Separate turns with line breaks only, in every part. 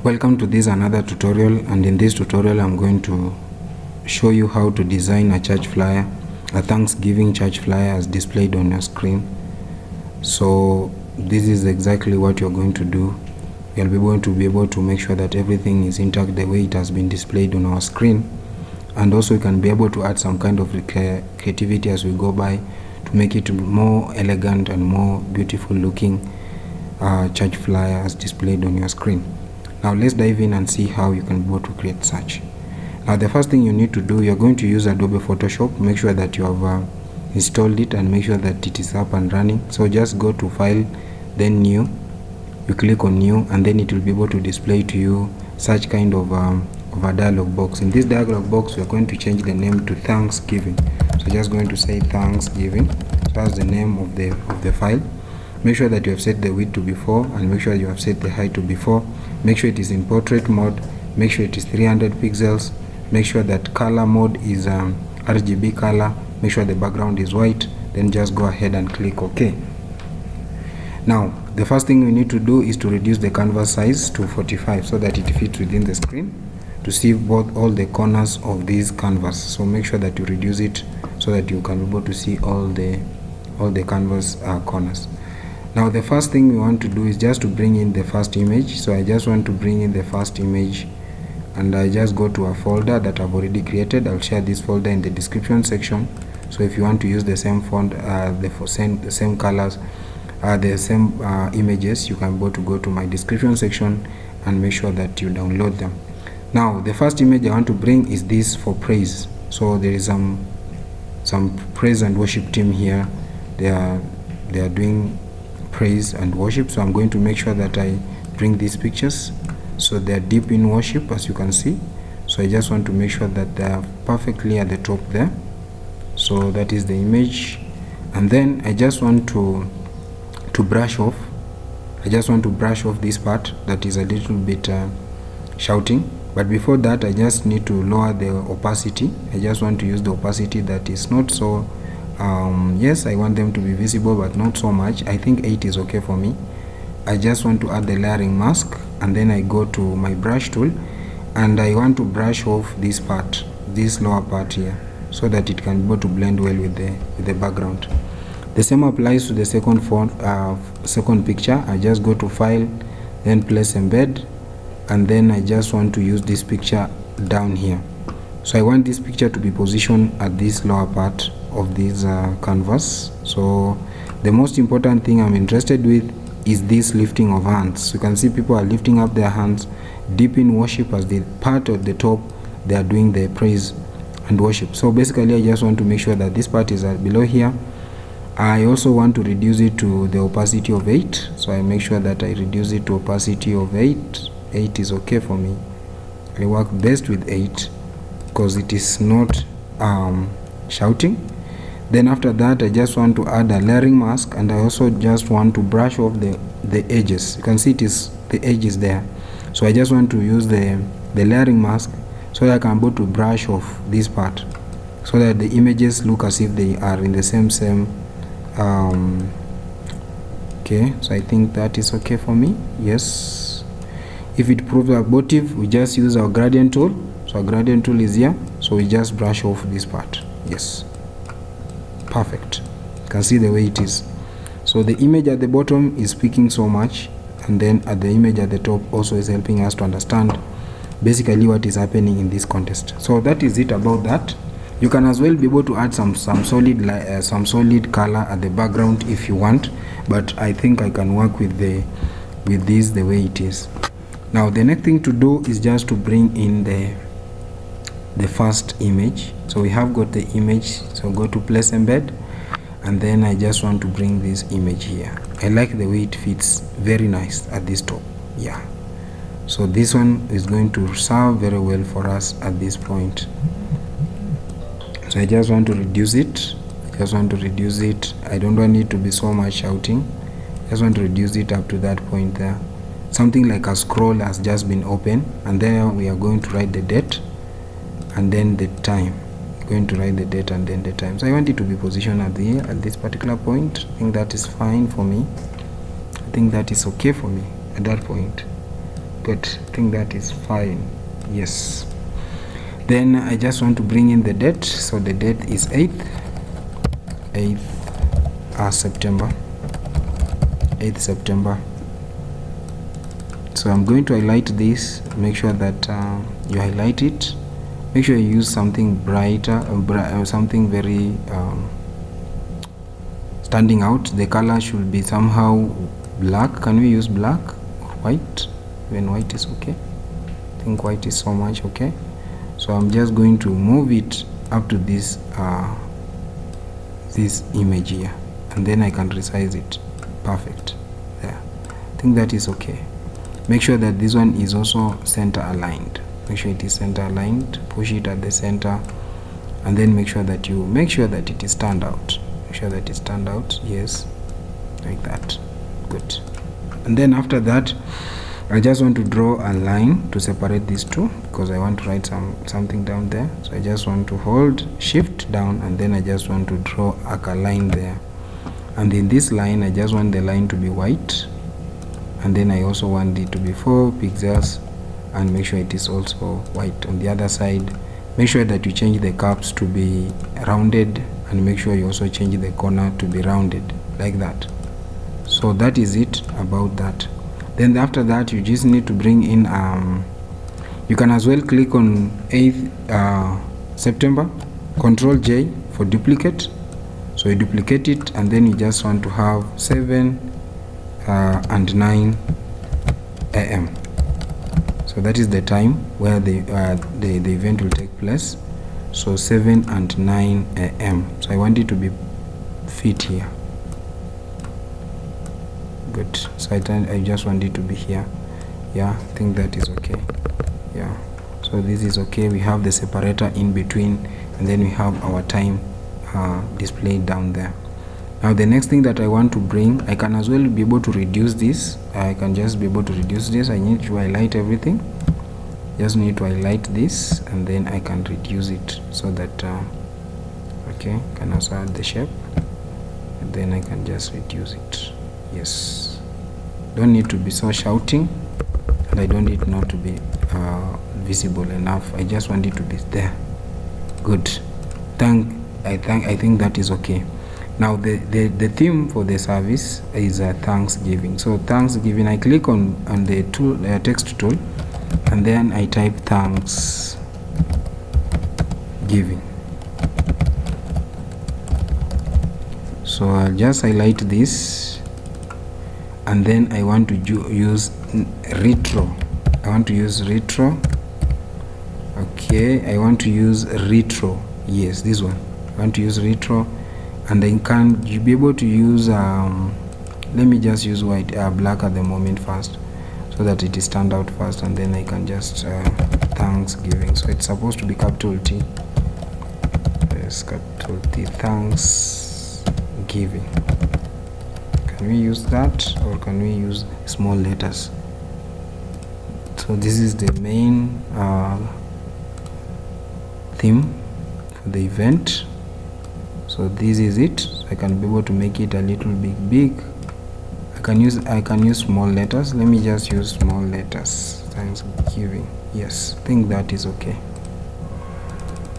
Welcome to this another tutorial, and in this tutorial I'm going to show you how to design a church flyer, a Thanksgiving church flyer as displayed on your screen. So this is exactly what you're going to do. You'll be able to make sure that everything is intact the way it has been displayed on our screen, and also you can be able to add some kind of creativity as we go by to make it more elegant and more beautiful looking church flyer as displayed on your screen. Now let's dive in and see how you can be able to create such. Now the first thing you need to do, you're going to use Adobe Photoshop. Make sure that you have installed it and make sure that it is up and running. So just go to File, then New. You click on New, and then it will be able to display to you such kind of a dialog box. In this dialog box, we are going to change the name to Thanksgiving. So just going to say Thanksgiving. So that's the name of the file. Make sure that you have set the width to be 4, and make sure you have set the height to be 4. Make sure it is in portrait mode. Make sure it is 300 pixels. Make sure that color mode is RGB color. Make sure the background is white. Then just go ahead and click OK. Now the first thing we need to do is to reduce the canvas size to 45 so that it fits within the screen to see all the corners of this canvas. So make sure that you reduce it so that you can be able to see all the canvas corners. Now the first thing we want to do is just to bring in the first image. So I just want to bring in the first image, and I just go to a folder that I've already created. I'll share this folder in the description section. So if you want to use the same font, the same colors, the same images, you can go to my description section and make sure that you download them. Now the first image I want to bring is this for praise. So there is some praise and worship team here. They are doing praise and worship, so I'm going to make sure that I bring these pictures so they're deep in worship, as you can see. So I just want to make sure that they're perfectly at the top there. So that is the image, and then I just want to brush off. I just want to brush off this part that is a little bit shouting. But before that, I just need to lower the opacity. I just want to use the opacity that is not so yes, I want them to be visible, but not so much. I think 8 is okay for me. I just want to add the layering mask, and then I go to my brush tool, and I want to brush off this part, this lower part here, so that it can be able to blend well with the background. The same applies to the second picture. I just go to File, then Place Embed, and then I just want to use this picture down here. So I want this picture to be positioned at this lower part of this canvas. So the most important thing I'm interested with is this lifting of hands. You can see people are lifting up their hands deep in worship, as the part at the top they are doing the praise and worship. So basically I just want to make sure that this part is below here. I also want to reduce it to the opacity of 8, so I make sure that I reduce it to opacity of 8. 8 is okay for me. I work best with 8 because it is not shouting. Then after that, I just want to add a layering mask, and I also just want to brush off the edges. You can see the edge is there. So I just want to use the layering mask so that I can go to brush off this part so that the images look as if they are in the same okay, so I think that is okay for me. Yes, if it proves abortive, we just use our gradient tool. So our gradient tool is here, so we just brush off this part. Yes, perfect. You can see the way it is. So the image at the bottom is speaking so much, and then at the image at the top also is helping us to understand basically what is happening in this contest. So that is it about that. You can as well be able to add some solid color at the background if you want, but I think I can work with this the way it is. Now the next thing to do is just to bring in the first image. So we have got the image, so go to Place Embed, and then I just want to bring this image here. I like the way it fits, very nice at this top. Yeah, so this one is going to serve very well for us at this point. So I just want to reduce it. I don't want it to be so much shouting. I just want to reduce it up to that point there. Something like a scroll has just been open, and then we are going to write the date and then the time. We're going to write the date and then the time. So I want it to be positioned at this particular point. I think that is fine for me. I think that is okay for me at that point. good. I think that is fine. Yes. Then I just want to bring in the date. So the date is 8th September. 8th September. So I'm going to highlight this. Make sure that you highlight it. Make sure you use something brighter, something very standing out. The color should be somehow black. Can we use black or white? Even white is okay. I think white is so much okay. So I'm just going to move it up to this image here, and then I can resize it. Perfect. There. I think that is okay. Make sure that this one is also center aligned. Make sure it is center aligned. Push it at the center, and then make sure that it is turned out. Make sure that it's turned out. Yes, like that. Good. And then after that, I just want to draw a line to separate these two, because I want to write something down there. So I just want to hold shift down, and then I just want to draw a line there. And in this line, I just want the line to be white, and then I also want it to be 4 pixels, and make sure it is also white. On the other side, make sure that you change the caps to be rounded, and make sure you also change the corner to be rounded, like that. So that is it about that. Then after that, you just need to bring in you can as well click on 8th September, Control J for duplicate. So you duplicate it, and then you just want to have 7 and 9 AM. So that is the time where the event will take place. So 7 and 9 AM. So I want it to be fit here. Good. So I just want it to be here. Yeah, I think that is okay. Yeah, so this is okay. We have the separator in between, and then we have our time displayed down there. Now the next thing that I want to bring, I can as well be able to reduce this. I can just be able to reduce this. I need to highlight everything. Just need to highlight this, and then I can reduce it, so that okay, can also add the shape, and then I can just reduce it. Yes, don't need to be so shouting, and I don't need not to be visible enough. I just want it to be there. Good. I think that is okay. Now the theme for the service is Thanksgiving. So Thanksgiving, I click on the tool, text tool, and then I type Thanksgiving. So I'll just highlight this, and then I want to use retro. I want to use retro. Okay, I want to use retro. Yes, this one. I want to use retro, and then can you be able to use let me just use white black at the moment first, so that it is stand out first, and then I can just Thanksgiving. So it's supposed to be capital T. Yes, capital T. Thanksgiving. Can we use that, or can we use small letters? So this is the main theme for the event. So this is it. So I can be able to make it a little big. I can use small letters. Let me just use small letters. Thanksgiving. Yes, I think that is okay.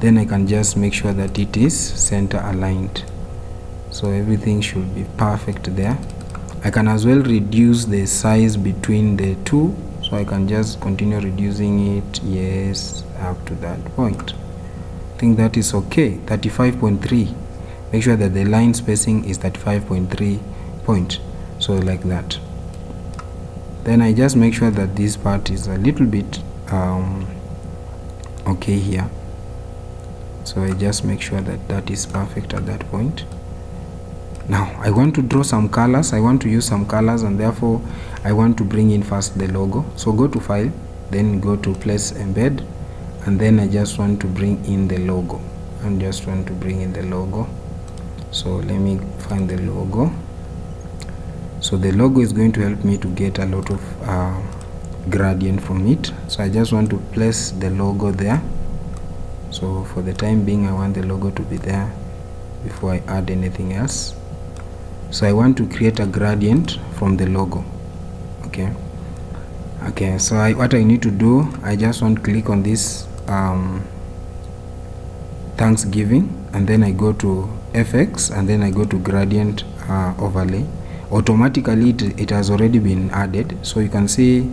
Then I can just make sure that it is center aligned. So everything should be perfect there. I can as well reduce the size between the two, so I can just continue reducing it. Yes, up to that point. I think that is okay. 35.3. Make sure that the line spacing is 35.3 point. So like that. Then I just make sure that this part is a little bit okay here. So I just make sure that that is perfect at that point. Now I want to draw some colors. I want to use some colors, and therefore I want to bring in first the logo. So go to File, then go to Place Embed, and then I just want to bring in the logo. I just want to bring in the logo. So let me find the logo. So the logo is going to help me to get a lot of gradient from it. So I just want to place the logo there. So for the time being, I want the logo to be there before I add anything else. So I want to create a gradient from the logo. Okay, Okay, so what I need to do, I just want to click on this Thanksgiving, and then I go to FX, and then I go to gradient overlay. Automatically it has already been added, so you can see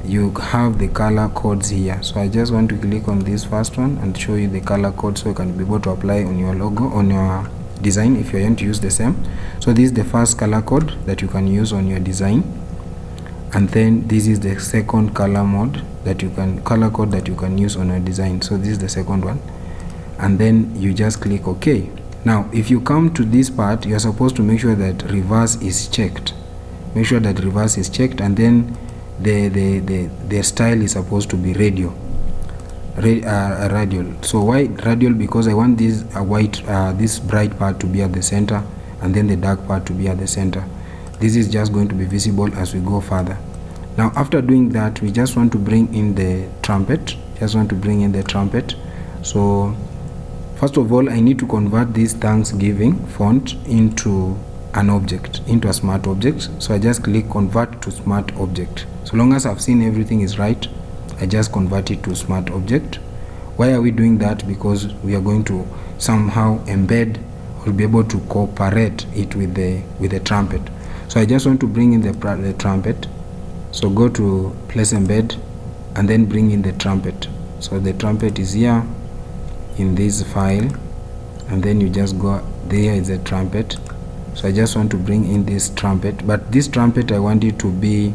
you have the color codes here. So I just want to click on this first one and show you the color code, so you can be able to apply on your logo, on your design, if you want to use the same. So this is the first color code that you can use on your design, and then this is the second color code that you can use on your design. So this is the second one, and then you just click OK. Now if you come to this part, you are supposed to make sure that reverse is checked. Make sure that reverse is checked, and then the style is supposed to be radial. So why radial? Because I want this white, this bright part to be at the center, and then the dark part to be at the center. This is just going to be visible as we go further. Now after doing that, we just want to bring in the trumpet. So first of all, I need to convert this Thanksgiving font into an object, into a smart object. So I just click convert to smart object. So long as I've seen everything is right, I just convert it to smart object. Why are we doing that? Because we are going to somehow embed or be able to cooperate it with the trumpet. So I just want to bring in the trumpet. So go to place embed, and then bring in the trumpet. So the trumpet is here in this file, and then you just go, there is a trumpet. So I just want to bring in this trumpet, but this trumpet I want it to be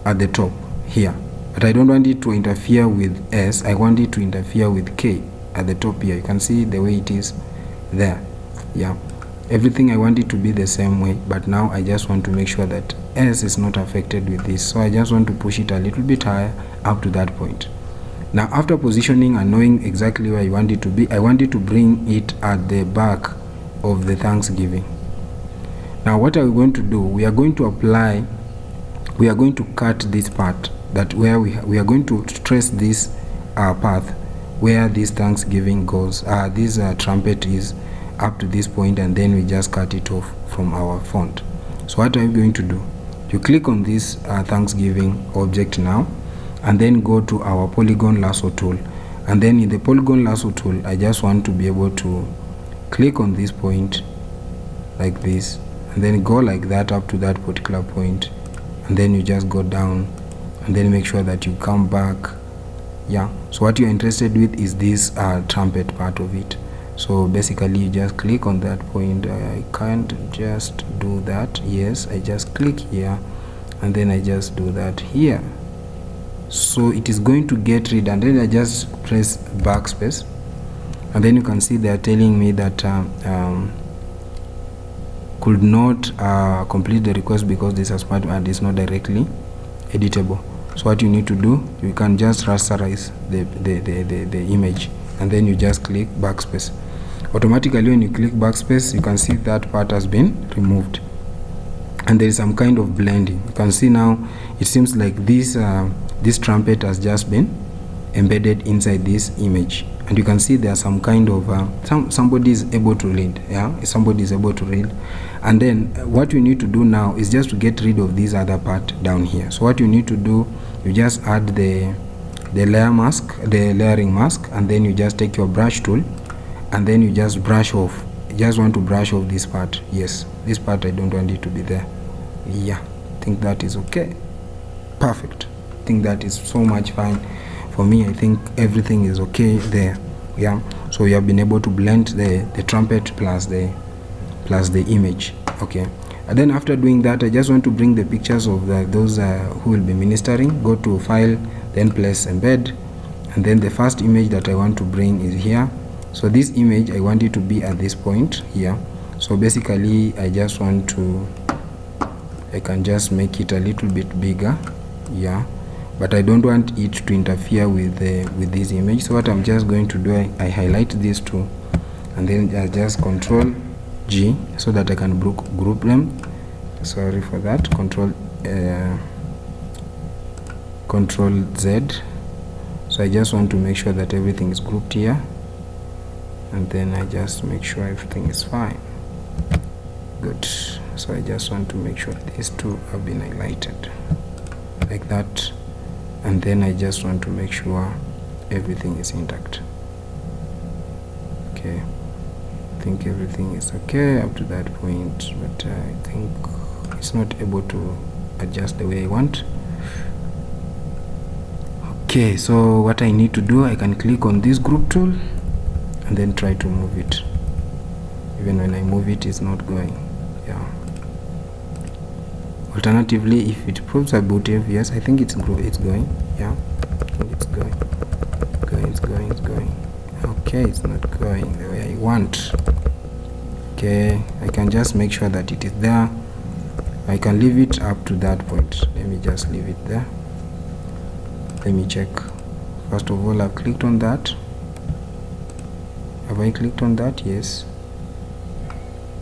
at the top here, but I don't want it to interfere with S. I want it to interfere with K at the top here. You can see the way it is there. Yeah, everything I want it to be the same way, but now I just want to make sure that S is not affected with this. So I just want to push it a little bit higher up to that point. Now after positioning and knowing exactly where you want it to be, I want it to bring it at the back of the Thanksgiving. Now what are we going to do? We are going to cut this part, that where we are going to trace this path where this Thanksgiving goes, this trumpet is up to this point, and then we just cut it off from our font. So what are we going to do? You click on this Thanksgiving object now, and then go to our polygon lasso tool, and then in the polygon lasso tool, I just want to be able to click on this point like this, and then go like that up to that particular point, and then you just go down, and then make sure that you come back. Yeah, so what you're interested with is this trumpet part of it. So basically you just click on that point. I can't just do that. Yes, I just click here, and then I just do that here. So it is going to get rid, and then I just press backspace, and then you can see they are telling me that could not complete the request because this smart and is not directly editable. So what you need to do, you can just rasterize the image, and then you just click backspace. Automatically when you click backspace, you can see that part has been removed, and there is some kind of blending. You can see now it seems like this this trumpet has just been embedded inside this image, and you can see there's some kind of somebody is able to read. Yeah, somebody is able to read. And then what you need to do now is just to get rid of this other part down here. So what you need to do, you just add the layering mask, and then you just take your brush tool, and then you just brush off. You just want to brush off this part. Yes, this part I don't want it to be there. Yeah, I think that is okay. Perfect. I think that is so much fine for me. I think everything is okay there. Yeah, so we have been able to blend the trumpet plus the image. Okay, and then after doing that, I just want to bring the pictures of those who will be ministering. Go to file, then place embed, and then the first image that I want to bring is here. So this image I want it to be at this point here. So basically I just want to, I can just make it a little bit bigger. Yeah, but I don't want it to interfere with this image. So what I'm just going to do, I highlight these two, and then I just Control G so that I can group them. Sorry for that. Control Z. So I just want to make sure that everything is grouped here, and then I just make sure everything is fine. Good. So I just want to make sure these two have been highlighted like that, and then I just want to make sure everything is intact. Okay, I think everything is okay up to that point, but I think it's not able to adjust the way I want. Okay, so what I need to do, I can click on this group tool and then try to move it. Even when I move it, it's not going. Yeah. Alternatively, if it proves abortive, yes, I think it's going. Yeah, I think it's going. It's going. Okay, it's not going the way I want. Okay, I can just make sure that it is there. I can leave it up to that point. Let me just leave it there. Let me check. First of all, I've clicked on that. Have I clicked on that? Yes.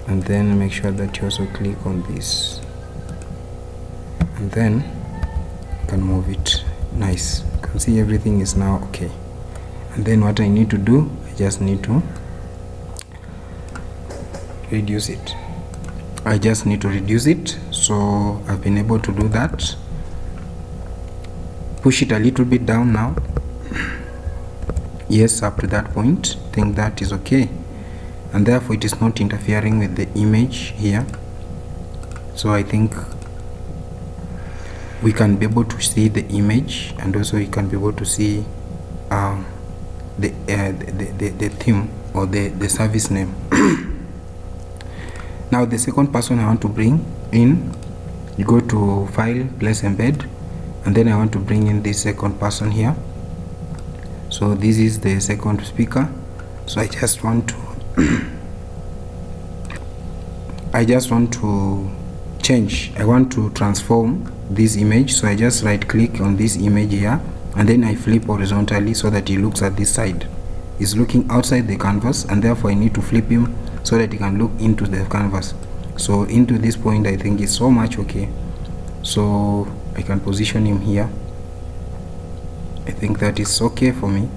And then make sure that you also click on this, and then you can move it. Nice. You can see everything is now okay. And then what I need to do, I just need to reduce it. So I've been able to do that. Push it a little bit down now. Yes, up to that point. I think that is okay, and therefore it is not interfering with the image here. So I think we can be able to see the image, and also you can be able to see the theme or the service name. Now the second person I want to bring in, you go to File, Place Embed, and then I want to bring in this second person here. So this is the second speaker. So I just want to change. I want to transform this image. So I just right click on this image here, and then I flip horizontally so that he looks at this side. He's looking outside the canvas, and therefore I need to flip him so that he can look into the canvas. So into this point, I think is so much okay. So I can position him here. I think that is okay for me.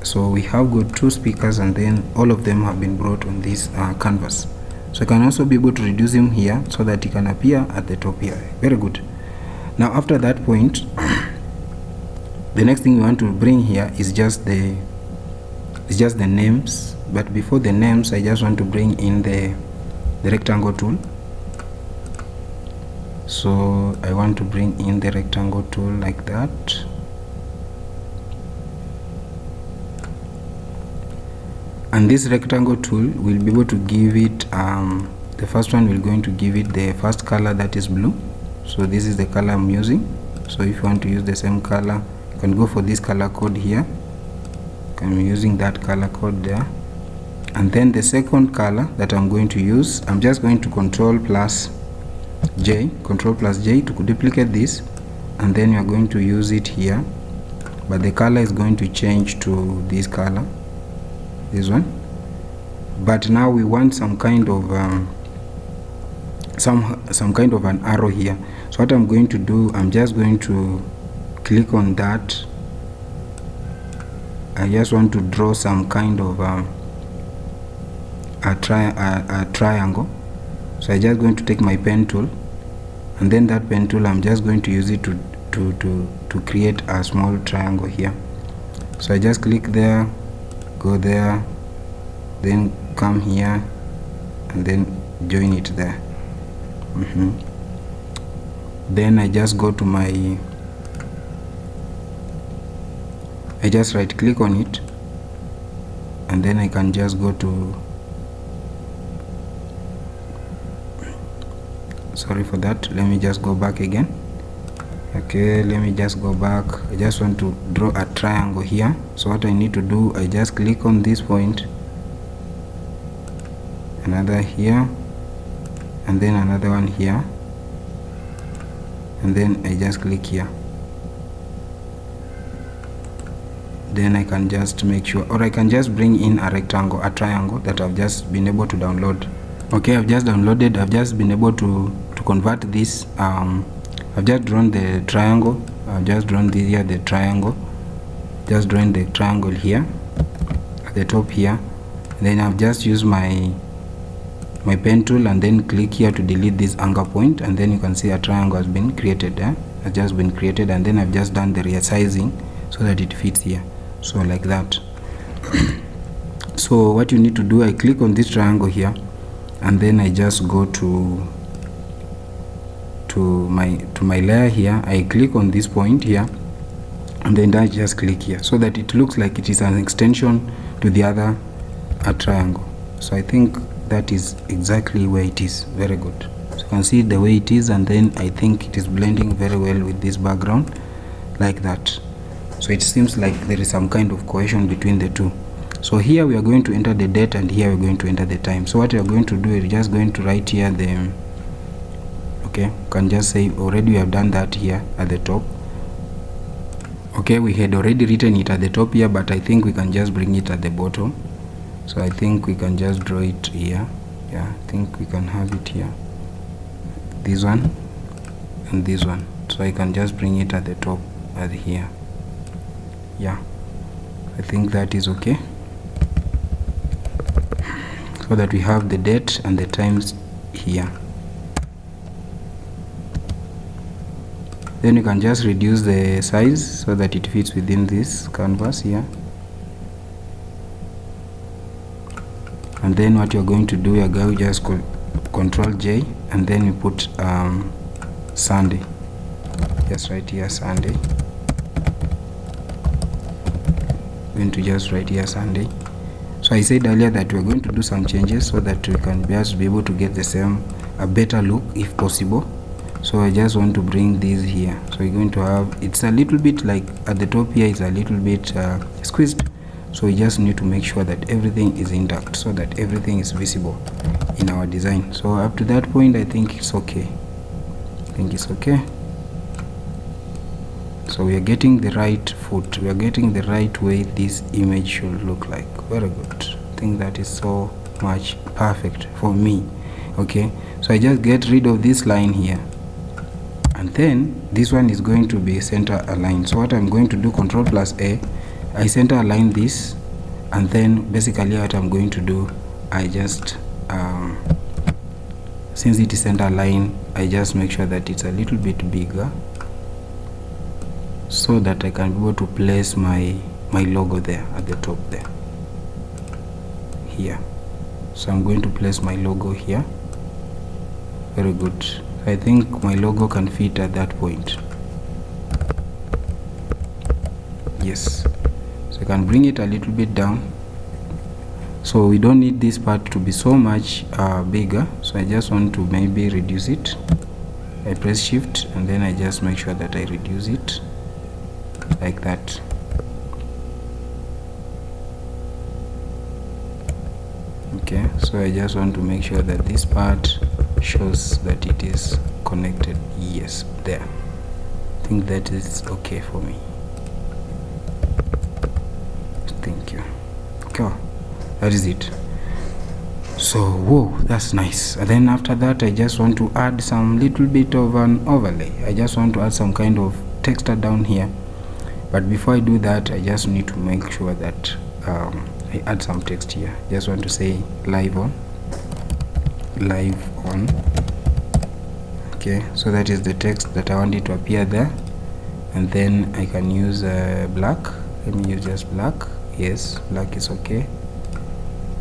So we have got two speakers, and then all of them have been brought on this canvas. So I can also be able to reduce him here so that he can appear at the top here. Very good. Now after that point, the next thing we want to bring here is just the names. But before the names, I just want to bring in the rectangle tool. So I want to bring in the rectangle tool like that. And this rectangle tool will be able to give it the first one, we're going to give it the first color, that is blue. So this is the color I'm using. So if you want to use the same color, you can go for this color code here. I'm using that color code there. And then the second color that I'm going to use, I'm just going to Control plus J to duplicate this, and then you're going to use it here, but the color is going to change to this color, this one. But now we want some kind of some kind of an arrow here. So what I'm going to do, I'm just going to click on that. I just want to draw some kind of a triangle. So I'm just going to take my pen tool, and then that pen tool, I'm just going to use it to create a small triangle here. So I just click there, go there, then come here, and then join it there. Then I just go to my, I just right click on it, and then I can just go to, sorry for that, let me just go back again. Okay, let me just go back. I just want to draw a triangle here. So what I need to do, I just click on this point, another here, and then another one here, and then I just click here. Then I can just make sure, or I can just bring in a rectangle, a triangle that I've just been able to download. Okay, I've just downloaded, I've just been able to convert this. I've just drawn the triangle. I've just drawn the triangle. Just drawing the triangle here at the top here. And then I've just used my pen tool, and then click here to delete this anchor point, and then you can see a triangle has been created there. has just been created, and then I've just done the resizing so that it fits here, so like that. So what you need to do, I click on this triangle here, and then I just go to my layer here. I click on this point here, and then I just click here so that it looks like it is an extension to the other triangle. So I think that is exactly where it is. Very good. So you can see the way it is, and then I think it is blending very well with this background, like that. So it seems like there is some kind of cohesion between the two. So here we are going to enter the date, and here we're going to enter the time. So what we are going to do is just going to write here the, okay, you can just say already we have done that here at the top. Okay, we had already written it at the top here, but I think we can just bring it at the bottom. So I think we can just draw it here. Yeah, I think we can have it here, this one and this one. So I can just bring it at the top at here. Yeah, I think that is okay, so that we have the date and the times here. Then you can just reduce the size so that it fits within this canvas here. And then what you're going to do, you're going to just Control J, and then you put Sunday. Just right here Sunday. Going to just write here Sunday. So I said earlier that we're going to do some changes so that we can just be able to get the same, a better look if possible. So I just want to bring this here. So you're going to have, it's a little bit like at the top here, it's a little bit squeezed. So we just need to make sure that everything is intact, so that everything is visible in our design. So up to that point, I think it's okay. I think it's okay. So we are getting the right foot, we are getting the right way this image should look like. Very good. I think that is so much perfect for me. Okay, so I just get rid of this line here, and then this one is going to be center aligned. So what I'm going to do, Control plus A, I center align this, and then basically what I'm going to do, I just since it is center align, I just make sure that it's a little bit bigger, so that I can be able to place my logo there at the top there, here. So I'm going to place my logo here. Very good. I think my logo can fit at that point. Yes. So I can bring it a little bit down. So we don't need this part to be so much bigger. So I just want to maybe reduce it. I press Shift, and then I just make sure that I reduce it like that. Okay, so I just want to make sure that this part shows that it is connected. Yes, there. I think that is okay for me. Thank you. Okay, that is it. So whoa, that's nice. And then after that, I just want to add some little bit of an overlay. I just want to add some kind of texture down here. But before I do that, I just need to make sure that I add some text here. Just want to say live on. Okay, so that is the text that I want it to appear there. And then I can use black. Let me use just black. Yes, black is okay.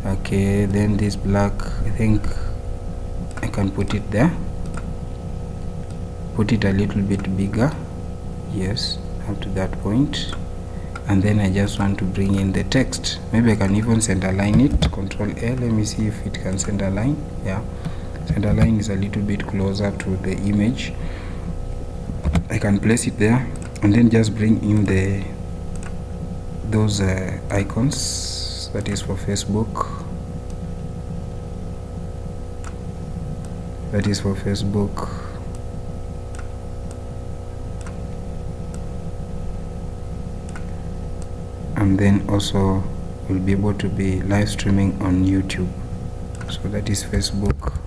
Okay, then this black, I think I can put it there. Put it a little bit bigger. Yes, up to that point. And then I just want to bring in the text. Maybe I can even center line it. Control A. Let me see if it can center line. Yeah, center line is a little bit closer to the image. I can place it there, and then just bring in those icons. That is for Facebook. That is for Facebook. And then also we'll be able to be live streaming on YouTube. So that is Facebook.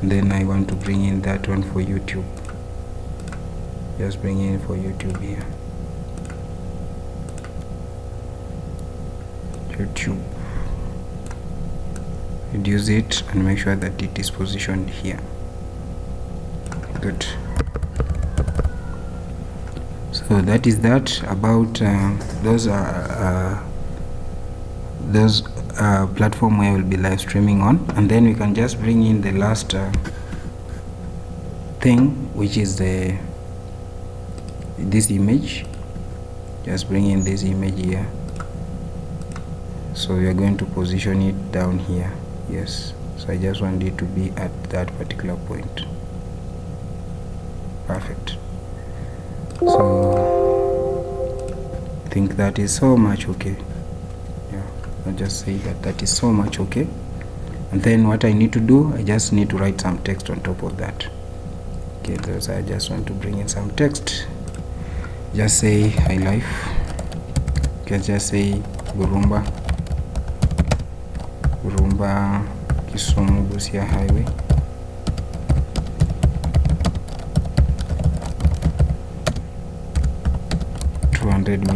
And then I want to bring in that one for YouTube. Just bring in for YouTube here. YouTube. Reduce it and make sure that it is positioned here. Good. So that is that about those platform where we'll be live streaming on. And then we can just bring in the last thing, which is this image. Just bring in this image here. So we are going to position it down here. Yes, so I just want it to be at that particular point. Perfect. So I think that is so much okay. Yeah, I'll just say that is so much okay. And then what I need to do, I just need to write some text on top of that. Okay, so I just want to bring in some text. Just say high life. Okay, just say Burumba Kisumu Busia Highway.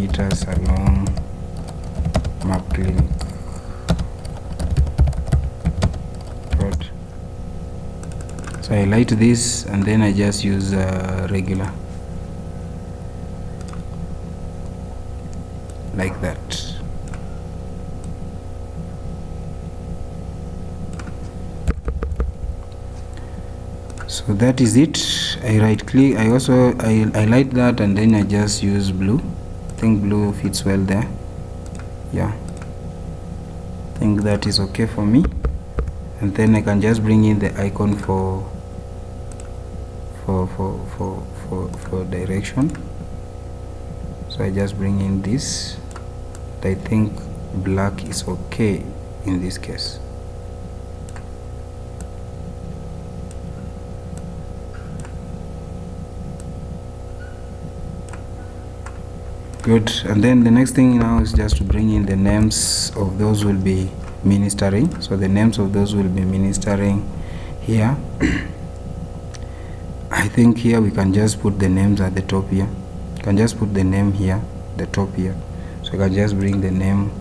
meters along Map Clinic road. So I light this and then I just use regular like that. So that is it. I right click, I light that and then I just use blue. I think blue fits well there. Yeah, I think that is okay for me. And then I can just bring in the icon for direction. So I just bring in this. I think black is okay in this case. Good. And then the next thing now is just to bring in the names of those who will be ministering. So the names of those who will be ministering here. I think here we can just put the names at the top here. You can just put the name here, the top here. So you can just bring the name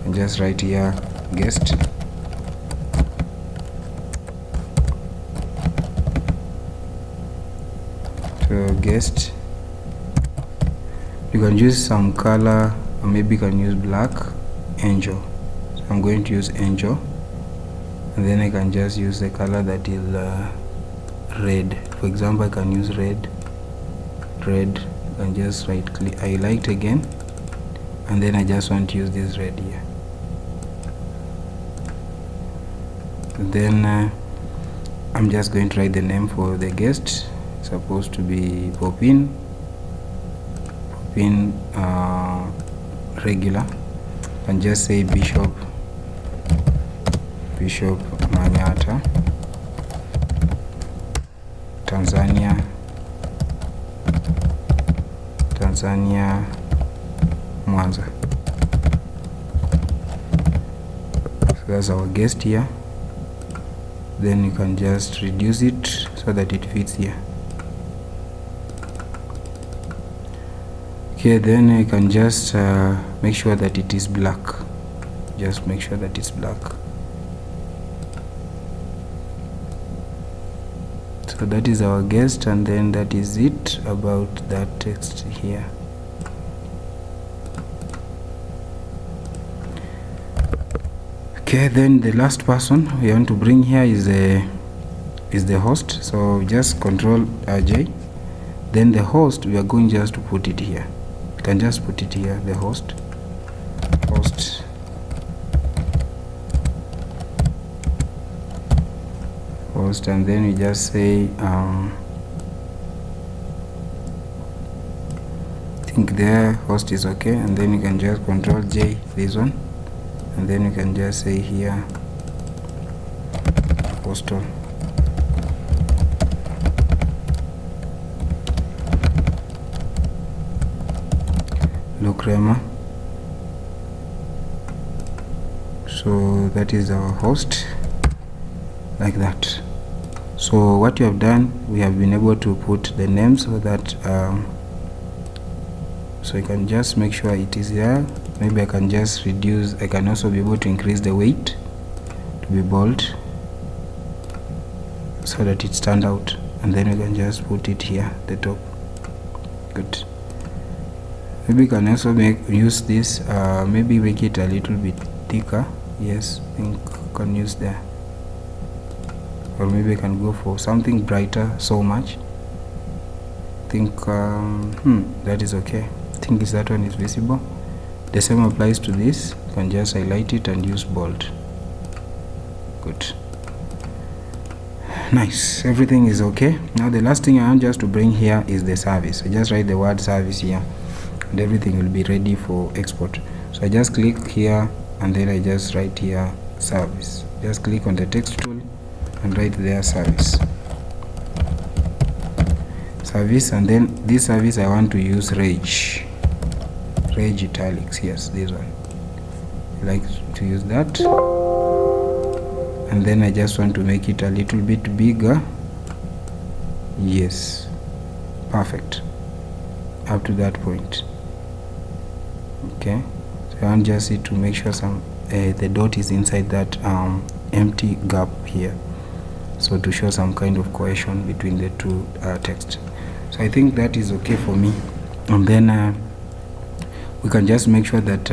and just write here guest. So guest. You can use some color, or maybe you can use black. Angel. So I'm going to use angel, and then I can just use the color that is red. For example, I can use red. I can just right click, highlight again, and then I just want to use this red here. And then I'm just going to write the name for the guest. It's supposed to be Popin regular, and just say Bishop Manyata, Tanzania Mwanza. So that's our guest here. Then you can just reduce it so that it fits here. Okay, then I can just make sure that it is black. Just make sure that it's black. So that is our guest, and then that is it about that text here. Okay, then the last person we want to bring here is the host. So just Control J. Then the host, we are going just to put it here. You can just put it here, the host, and then we just say I think there host is okay, and then you can just Control J this one, and then you can just say here postal. Locrema. So that is our host, like that. So what you have done, we have been able to put the name so that so you can just make sure it is there. Maybe I can just reduce, I can also be able to increase the weight to be bold so that it stands out, and then we can just put it here at the top. Good. Maybe you can also use this, maybe make it a little bit thicker. Yes, I think you can use there, or maybe I can go for something brighter so much. I think that is okay. I think that one is visible. The same applies to this. You can just highlight it and use bold. Good. Nice, everything is okay. Now the last thing I want just to bring here is the service. I just write the word service here and everything will be ready for export. So I just click here and then I just write here service. Just click on the text tool and write there service, and then this service I want to use reg italics. Yes, this one I like to use that. And then I just want to make it a little bit bigger. Yes, perfect, up to that point. Okay, so I want just it to make sure some the dot is inside that empty gap here, so to show some kind of cohesion between the two text. So I think that is okay for me. And then we can just make sure that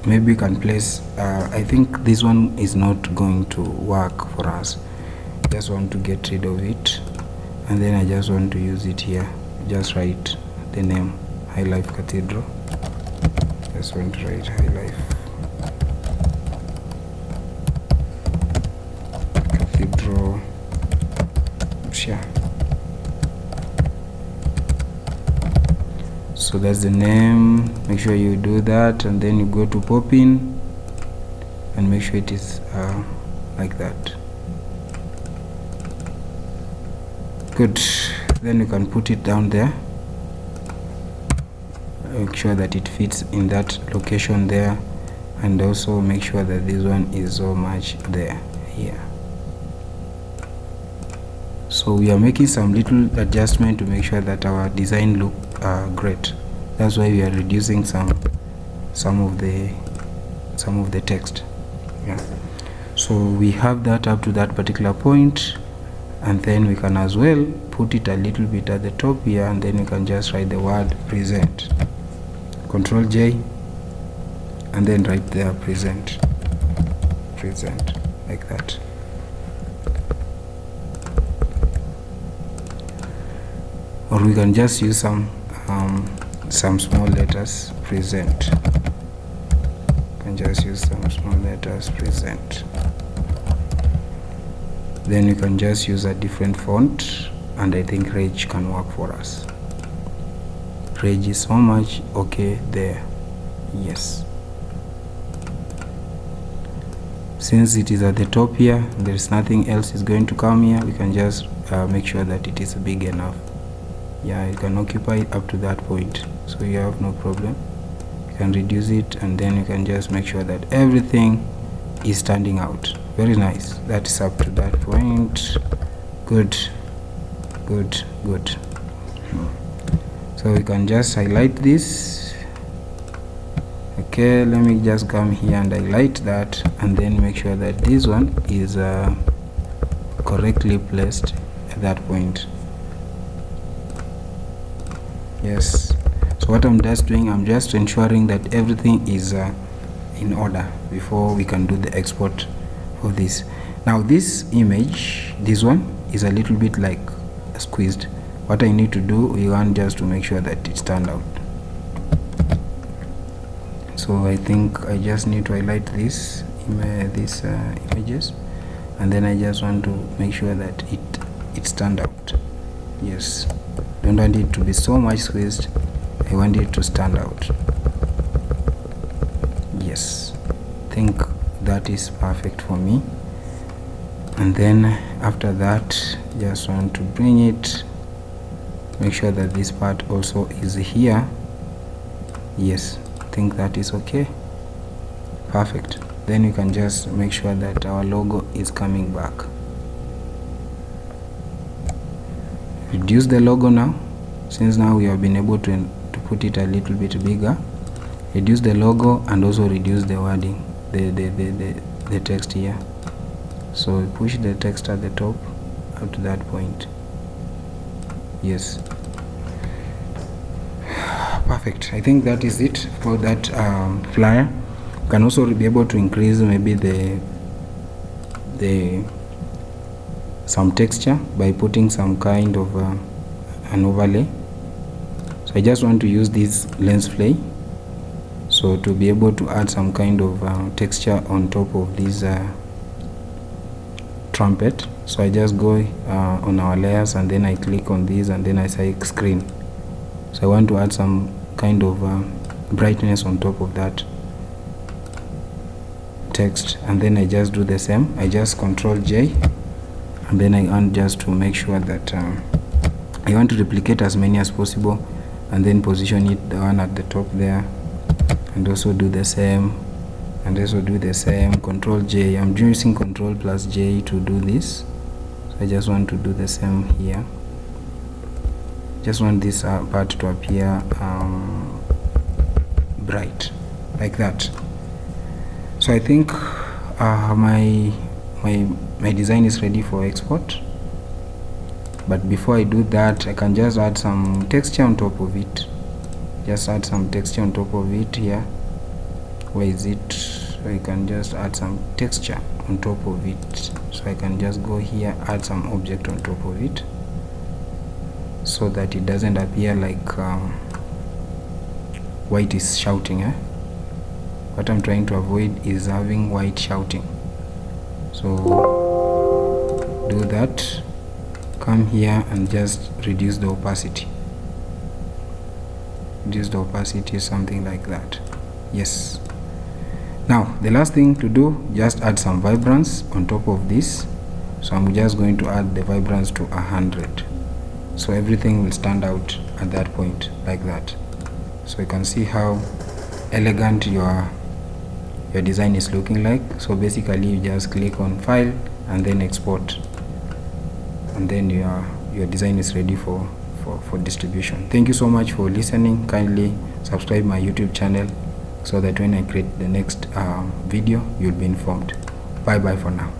maybe we can place I think this one is not going to work for us. Just want to get rid of it, and then I just want to use it here. Just write the name, High Life Cathedral. Just want to write High Life Cathedral. Sure. So that's the name. Make sure you do that, and then you go to pop in and make sure it is like that. Good. Then you can put it down there. Make sure that it fits in that location there, and also make sure that this one is so much there here. So we are making some little adjustment to make sure that our design look great. That's why we are reducing some of the text. Yeah. So we have that up to that particular point, and then we can as well put it a little bit at the top here, and then you can just write the word present. Control J, and then write there present, like that. Or we can just use some small letters, present. You can just use some small letters, present. Then you can just use a different font, and I think reg can work for us. Reg is so much okay there. Yes, since it is at the top here, there is nothing else is going to come here. We can just make sure that it is big enough. Yeah, you can occupy it up to that point, so you have no problem. You can reduce it, and then you can just make sure that everything is standing out. Very nice. That is up to that point. Good. So we can just highlight this. Okay, let me just come here and highlight that, and then make sure that this one is correctly placed at that point. Yes, so what I'm just doing, I'm just ensuring that everything is in order before we can do the export of this. Now this image, this one is a little bit like squeezed. What I need to do, we want just to make sure that it stands out. So I think I just need to highlight these images, and then I just want to make sure that it stands out. Yes, don't want it to be so much squeezed. I want it to stand out. Yes, I think that is perfect for me. And then after that, just want to bring it, make sure that this part also is here. Yes, I think that is okay. Perfect. Then you can just make sure that our logo is coming back. Reduce the logo now, since now we have been able to put it a little bit bigger. Reduce the logo and also reduce the wording, the text here. So push the text at the top up to that point. Yes, Perfect. I think that is it for that flyer. You can also be able to increase maybe the some texture by putting some kind of an overlay. So I just want to use this lens flare, so to be able to add some kind of texture on top of this trumpet. So I just go on our layers, and then I click on this, and then I say screen. So I want to add some kind of brightness on top of that text, and then I just do the same. I just Control J, and then I want just to make sure that I want to replicate as many as possible, and then position it, the one at the top there, and also do the same, and also do the same. Control J. I'm using Control plus J to do this. So I just want to do the same here. Just want this part to appear bright, like that. So I think my design is ready for export. But before I do that, I can just add some texture on top of it. Just add some texture on top of it here. Where is it? So I can just add some texture on top of it. So I can just go here, add some object on top of it, so that it doesn't appear like white is shouting. What I'm trying to avoid is having white shouting. So do that. Come here and just reduce the opacity. Reduce the opacity, something like that. Yes. Now the last thing to do, just add some vibrance on top of this. So I'm just going to add the vibrance to 100. So everything will stand out at that point, like that. So you can see how elegant your design is looking like. So basically you just click on File and then Export, and then your design is ready for distribution. Thank you so much for listening. Kindly subscribe my YouTube channel so that when I create the next video, you'll be informed. Bye bye for now.